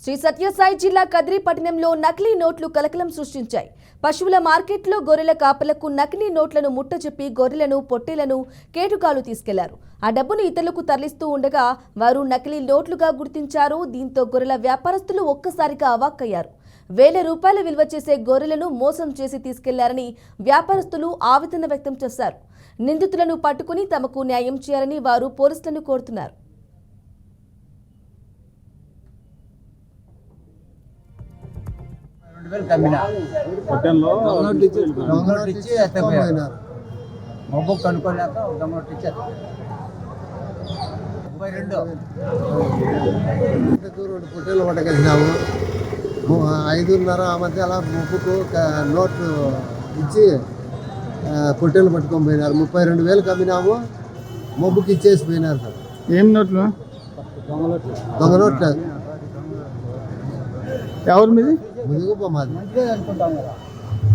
శ్రీ సత్యసాయి జిల్లా కదిరి పట్టణంలో నకిలీ నోట్లు కలకలం సృష్టించాయి. పశువుల మార్కెట్లో గొర్రెల కాపలకు నకిలీ నోట్లను ముట్టజెప్పి గొర్రెలను పొట్టేలను కేటుగాలు తీసుకెళ్లారు. ఆ డబ్బును ఇతరులకు తరలిస్తూ ఉండగా వారు నకిలీ నోట్లుగా గుర్తించారు. దీంతో గొర్రెల వ్యాపారస్తులు ఒక్కసారిగా అవాక్కయ్యారు. వేల రూపాయల విలువ చేసే గొర్రెలను మోసం చేసి తీసుకెళ్లారని వ్యాపారస్తులు ఆవేదన వ్యక్తం చేశారు. నిందితులను పట్టుకుని తమకు న్యాయం చేయాలని వారు పోలీసులను కోరుతున్నారు. మొబ్బు కనుక్కోలేక దొంగనోటి ఇచ్చి 32 పొట్టేలు పట్టగలిగినాము. 5:30 ఆ మధ్య అలా మొబ్బుకు నోట్లు ఇచ్చి పొట్టేలు పట్టుకొని పోయినారు. 32,000 అమ్మినాము. మొబ్బుకి ఇచ్చేసి పోయినారు సార్. ఏం నోట్లు? దొంగ నోట్లు. ఎవరు మీది? ముదుగుప్ప మాది. అనుకుంటాం కదా.